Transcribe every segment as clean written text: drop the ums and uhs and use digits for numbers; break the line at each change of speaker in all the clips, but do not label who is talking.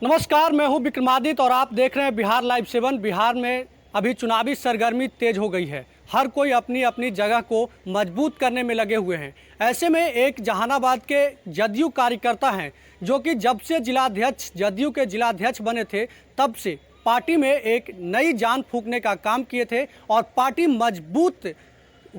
नमस्कार, मैं हूं विक्रमादित्य और आप देख रहे हैं बिहार लाइव 7। बिहार में अभी चुनावी सरगर्मी तेज हो गई है। हर कोई अपनी अपनी जगह को मजबूत करने में लगे हुए हैं। ऐसे में एक जहानाबाद के जदयू कार्यकर्ता हैं जो कि जब से जिलाध्यक्ष जदयू के जिलाध्यक्ष बने थे तब से पार्टी में एक नई जान फूंकने का काम किए थे और पार्टी मजबूत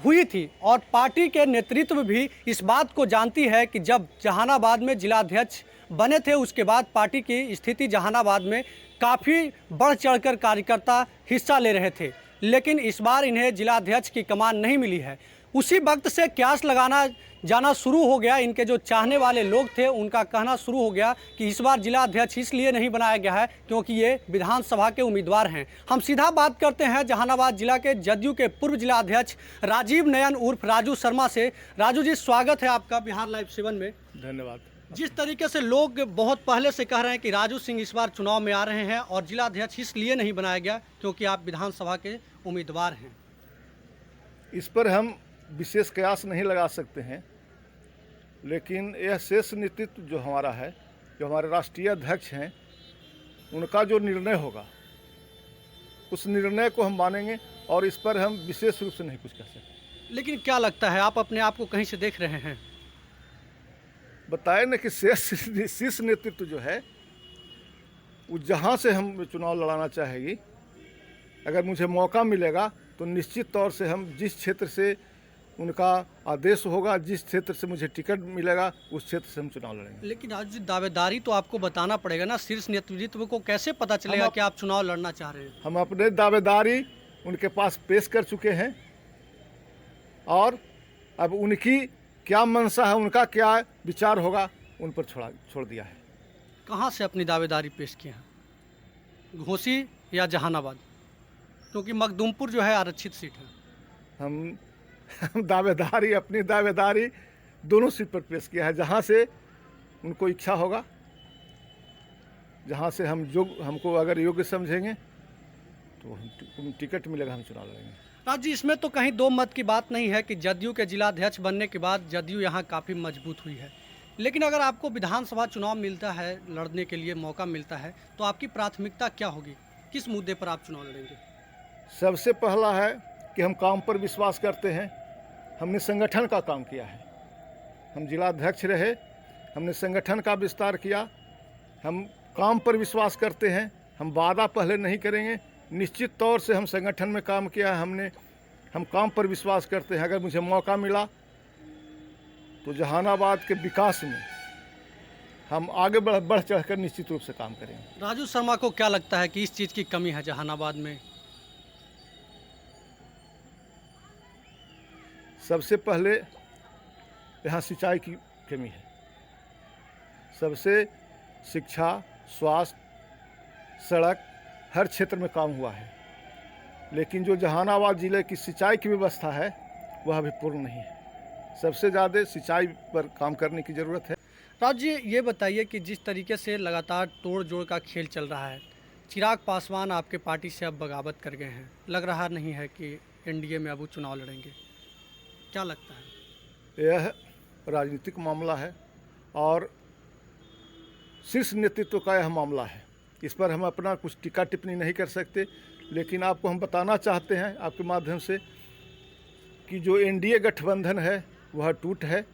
हुई थी। और पार्टी के नेतृत्व भी इस बात को जानती है कि जब जहानाबाद में जिलाध्यक्ष बने थे उसके बाद पार्टी की स्थिति जहानाबाद में काफ़ी बढ़ चढ़कर कार्यकर्ता हिस्सा ले रहे थे, लेकिन इस बार इन्हें जिलाध्यक्ष की कमान नहीं मिली है। उसी वक्त से क्यास लगाना जाना शुरू हो गया। इनके जो चाहने वाले लोग थे उनका कहना शुरू हो गया कि इस बार जिलाध्यक्ष इसलिए नहीं बनाया गया है क्योंकि ये विधानसभा के उम्मीदवार हैं। हम सीधा बात करते हैं जहानाबाद जिला के जदयू के पूर्व जिलाध्यक्ष राजीव नयन उर्फ राजू शर्मा से। राजू जी, स्वागत है आपका बिहार लाइव 7 में।
धन्यवाद।
जिस तरीके से लोग बहुत पहले से कह रहे हैं कि राजू सिंह इस बार चुनाव में आ रहे हैं और जिलाध्यक्ष इसलिए नहीं बनाया गया क्योंकि आप विधानसभा के उम्मीदवार हैं,
इस पर हम विशेष कयास नहीं लगा सकते हैं, लेकिन यह शेष नेतृत्व जो हमारा है, जो हमारे राष्ट्रीय अध्यक्ष हैं, उनका जो निर्णय होगा उस निर्णय को हम मानेंगे और इस पर हम विशेष रूप से नहीं कुछ कह सकते।
लेकिन क्या लगता है, आप अपने आप को कहीं से देख रहे हैं?
बताए न कि शीर्ष नेतृत्व जो है वो जहाँ से हम चुनाव लड़ाना चाहेगी, अगर मुझे मौका मिलेगा तो निश्चित तौर से हम जिस क्षेत्र से उनका आदेश होगा, जिस क्षेत्र से मुझे टिकट मिलेगा उस क्षेत्र से हम चुनाव लड़ेंगे।
लेकिन आज जी दावेदारी तो आपको बताना पड़ेगा ना, शीर्ष नेतृत्व को कैसे पता चलेगा कि आप चुनाव लड़ना चाह रहे हैं?
हम अपने दावेदारी उनके पास पेश कर चुके हैं और अब उनकी क्या मंशा है, उनका क्या विचार होगा, उन पर छोड़ दिया है।
कहाँ से अपनी दावेदारी पेश किए हैं, घोसी या जहानाबाद? क्योंकि मखदूमपुर जो है आरक्षित सीट है।
हम दावेदारी अपनी दावेदारी दोनों सीट पर पेश किया है, जहाँ से उनको इच्छा होगा, जहाँ से हमको अगर योग्य समझेंगे तो हम टिकट मिलेगा, हम चुनाव लड़ेंगे।
राज जी, इसमें तो कहीं दो मत की बात नहीं है कि जदयू के जिलाध्यक्ष बनने के बाद जदयू यहाँ काफ़ी मजबूत हुई है, लेकिन अगर आपको विधानसभा चुनाव मिलता है, लड़ने के लिए मौका मिलता है, तो आपकी प्राथमिकता क्या होगी? किस मुद्दे पर आप चुनाव लड़ेंगे?
सबसे पहला है कि हम काम पर विश्वास करते हैं। हमने संगठन का काम किया है, हम जिलाध्यक्ष रहे, हमने संगठन का विस्तार किया। हम काम पर विश्वास करते हैं, हम वादा पहले नहीं करेंगे। निश्चित तौर से हम संगठन में काम किया है, हम काम पर विश्वास करते हैं। अगर मुझे मौका मिला तो जहानाबाद के विकास में हम आगे बढ़ चढ़कर निश्चित रूप से काम करेंगे।
राजू शर्मा को क्या लगता है कि इस चीज़ की कमी है जहानाबाद में?
सबसे पहले यहाँ सिंचाई की कमी है। सबसे शिक्षा, स्वास्थ्य, सड़क हर क्षेत्र में काम हुआ है, लेकिन जो जहानाबाद ज़िले की सिंचाई की व्यवस्था है वह अभी पूर्ण नहीं है। सबसे ज़्यादा सिंचाई पर काम करने की ज़रूरत है।
राज जी, ये बताइए कि जिस तरीके से लगातार तोड़ जोड़ का खेल चल रहा है, चिराग पासवान आपके पार्टी से अब बगावत कर गए हैं, लग रहा नहीं है कि एनडीए में अब वो चुनाव लड़ेंगे, क्या लगता है?
यह राजनीतिक मामला है और शीर्ष नेतृत्व का यह मामला है। इस पर हम अपना कुछ टीका टिप्पणी नहीं कर सकते, लेकिन आपको हम बताना चाहते हैं आपके माध्यम से कि जो एनडीए गठबंधन है वह टूट है,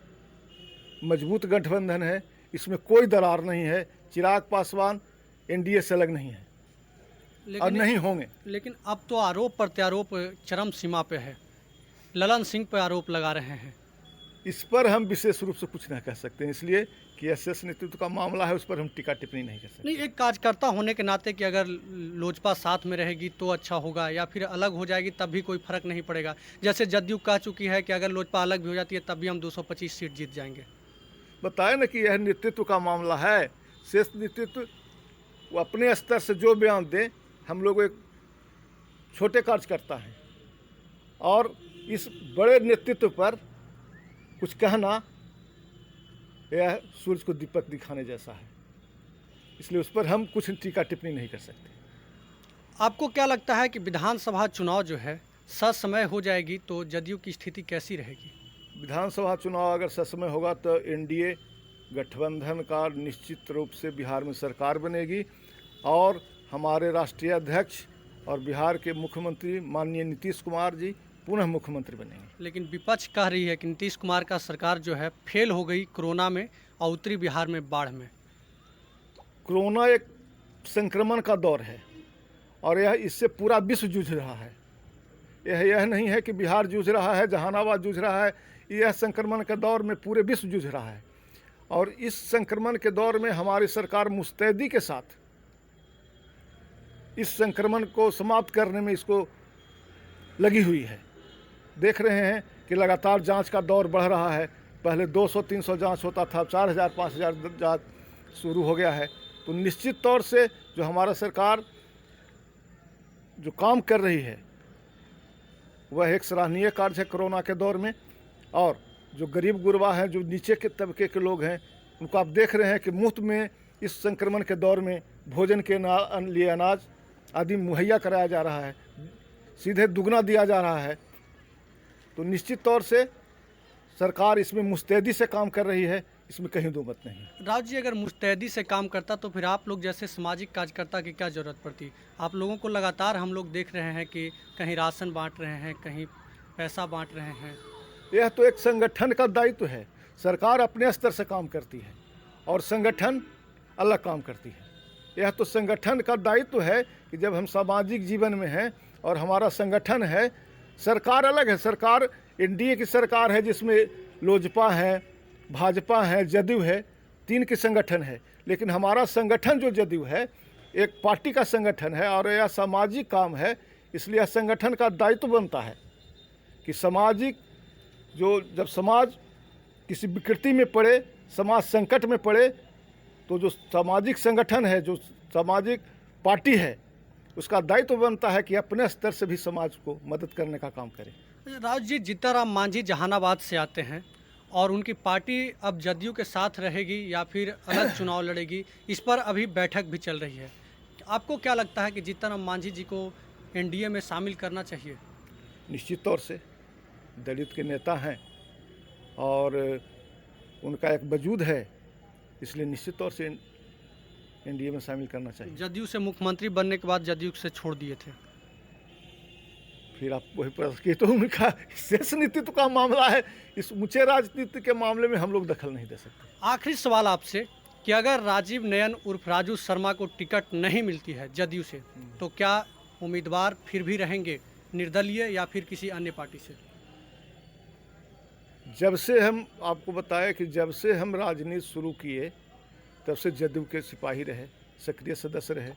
मजबूत गठबंधन है, इसमें कोई दरार नहीं है। चिराग पासवान एनडीए से अलग नहीं है और नहीं होंगे। लेकिन
अब तो आरोप प्रत्यारोप चरम सीमा पे है, ललन सिंह पर आरोप लगा रहे हैं।
इस पर हम विशेष रूप से कुछ नहीं कह सकते हैं, इसलिए कि एसएस नेतृत्व का मामला है, उस पर हम टीका टिप्पणी नहीं कर सकते।
नहीं, एक कार्यकर्ता होने के नाते कि अगर लोजपा साथ में रहेगी तो अच्छा होगा या फिर अलग हो जाएगी तब भी कोई फर्क नहीं पड़ेगा। जैसे जदयू कह चुकी है कि अगर लोजपा अलग भी हो जाती है तब भी हम 225 सीट जीत जाएंगे।
बताए ना कि यह नेतृत्व का मामला है। शेष नेतृत्व वो अपने स्तर से जो बयान दें, हम लोग एक छोटे कार्यकर्ता हैं और इस बड़े नेतृत्व पर कुछ कहना यह सूरज को दीपक दिखाने जैसा है, इसलिए उस पर हम कुछ टीका टिप्पणी नहीं कर सकते।
आपको क्या लगता है कि विधानसभा चुनाव जो है ससमय हो जाएगी तो जदयू की स्थिति कैसी रहेगी?
विधानसभा चुनाव अगर ससमय होगा तो एनडीए गठबंधन का निश्चित रूप से बिहार में सरकार बनेगी और हमारे राष्ट्रीय अध्यक्ष और बिहार के मुख्यमंत्री माननीय नीतीश कुमार जी पुनः मुख्यमंत्री बनेंगे।
लेकिन विपक्ष कह रही है कि नीतीश कुमार का सरकार जो है फेल हो गई कोरोना में और उत्तरी बिहार में बाढ़ में।
कोरोना एक संक्रमण का दौर है और यह इससे पूरा विश्व जूझ रहा है। यह नहीं है कि बिहार जूझ रहा है, जहानाबाद जूझ रहा है। यह संक्रमण के दौर में पूरे विश्व जूझ रहा है और इस संक्रमण के दौर में हमारी सरकार मुस्तैदी के साथ इस संक्रमण को समाप्त करने में इसको लगी हुई है। देख रहे हैं कि लगातार जांच का दौर बढ़ रहा है। पहले 200-300 जांच होता था, 4000-5000 जांच शुरू हो गया है। तो निश्चित तौर से जो हमारा सरकार जो काम कर रही है वह एक सराहनीय कार्य है कोरोना के दौर में। और जो गरीब गुरबा हैं, जो नीचे के तबके के लोग हैं, उनको आप देख रहे हैं कि मुफ्त में इस संक्रमण के दौर में भोजन के लिए अनाज आदि मुहैया कराया जा रहा है, सीधे दुगना दिया जा रहा है। तो निश्चित तौर से सरकार इसमें मुस्तैदी से काम कर रही है, इसमें कहीं दो मत नहीं।
राव जी, अगर मुस्तैदी से काम करता तो फिर आप लोग जैसे सामाजिक कार्यकर्ता की क्या ज़रूरत पड़ती? आप लोगों को लगातार हम लोग देख रहे हैं कि कहीं राशन बांट रहे हैं, कहीं पैसा बांट रहे हैं।
यह तो एक संगठन का दायित्व है। सरकार अपने स्तर से काम करती है और संगठन अलग काम करती है। यह तो संगठन का दायित्व है कि जब हम सामाजिक जीवन में हैं और हमारा संगठन है, सरकार अलग है। सरकार एनडीए की सरकार है जिसमें लोजपा है, भाजपा है, जदयू है, 3 के संगठन है। लेकिन हमारा संगठन जो जदयू है एक पार्टी का संगठन है और यह सामाजिक काम है। इसलिए संगठन का दायित्व बनता है कि सामाजिक जब समाज किसी विकृति में पड़े, समाज संकट में पड़े, तो जो सामाजिक संगठन है, जो सामाजिक पार्टी है, उसका दायित्व बनता है कि अपने स्तर से भी समाज को मदद करने का काम करे।
राव जी, जीतनराम मांझी जहानाबाद से आते हैं और उनकी पार्टी अब जदयू के साथ रहेगी या फिर अलग चुनाव लड़ेगी, इस पर अभी बैठक भी चल रही है। आपको क्या लगता है कि जीतनराम मांझी जी को एनडीए में शामिल करना चाहिए?
निश्चित तौर से दलित के नेता हैं और उनका एक वजूद है, इसलिए निश्चित तौर से एनडीए में शामिल करना चाहिए।
जदयू से मुख्यमंत्री बनने के बाद जदयू से छोड़ दिए थे।
फिर आप वही प्रश्न की, तो उनका शेष नीतित्व का मामला है। इस ऊंचे राजनीति के मामले में हम लोग दखल नहीं दे सकते।
आखिरी सवाल आपसे कि अगर राजीव नयन उर्फ राजू शर्मा को टिकट नहीं मिलती है जदयू से, तो क्या उम्मीदवार फिर भी रहेंगे निर्दलीय या फिर किसी अन्य पार्टी से?
जब से हम आपको बताया कि जब से हम राजनीति शुरू किए तब से जदयू के सिपाही रहे, सक्रिय सदस्य रहे।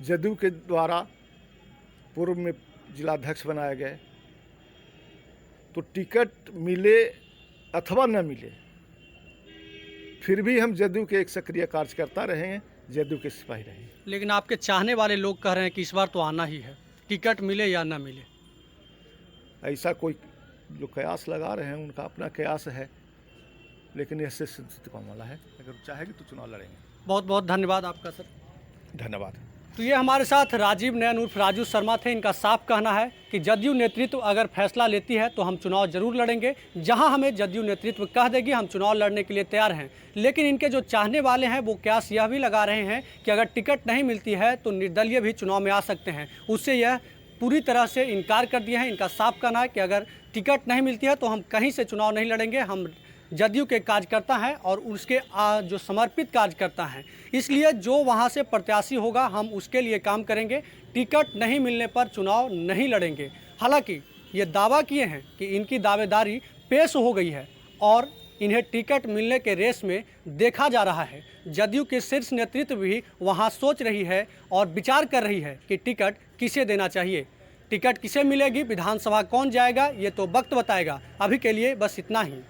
जदयू के द्वारा पूर्व में जिलाध्यक्ष बनाए गए। तो टिकट मिले अथवा न मिले, फिर भी हम जदयू के एक सक्रिय कार्यकर्ता रहे हैं, जदयू के सिपाही रहे हैं।
लेकिन आपके चाहने वाले लोग कह रहे हैं कि इस बार तो आना ही है, टिकट मिले या ना मिले।
ऐसा कोई जो कयास लगा रहे हैं उनका अपना कयास है, लेकिन यह सिद्ध का मामला है। अगर चाहेगी तो चुनाव लड़ेंगे।
बहुत बहुत धन्यवाद आपका सर।
धन्यवाद।
तो ये हमारे साथ राजीव नयन उर्फ राजू शर्मा थे। इनका साफ कहना है कि जदयू नेतृत्व अगर फैसला लेती है तो हम चुनाव जरूर लड़ेंगे। जहां हमें जदयू नेतृत्व कह देगी हम चुनाव लड़ने के लिए तैयार हैं। लेकिन इनके जो चाहने वाले हैं वो कयास यह भी लगा रहे हैं कि अगर टिकट नहीं मिलती है तो निर्दलीय भी चुनाव में आ सकते हैं। उससे यह पूरी तरह से इनकार कर दिया है। इनका साफ कहना है कि अगर टिकट नहीं मिलती है तो हम कहीं से चुनाव नहीं लड़ेंगे। हम जदयू के कार्यकर्ता हैं और उसके जो समर्पित कार्यकर्ता हैं, इसलिए जो वहां से प्रत्याशी होगा हम उसके लिए काम करेंगे। टिकट नहीं मिलने पर चुनाव नहीं लड़ेंगे। हालांकि ये दावा किए हैं कि इनकी दावेदारी पेश हो गई है और इन्हें टिकट मिलने के रेस में देखा जा रहा है। जदयू के शीर्ष नेतृत्व भी वहां सोच रही है और विचार कर रही है कि टिकट किसे देना चाहिए। टिकट किसे मिलेगी, विधानसभा कौन जाएगा, ये तो वक्त बताएगा। अभी के लिए बस इतना ही।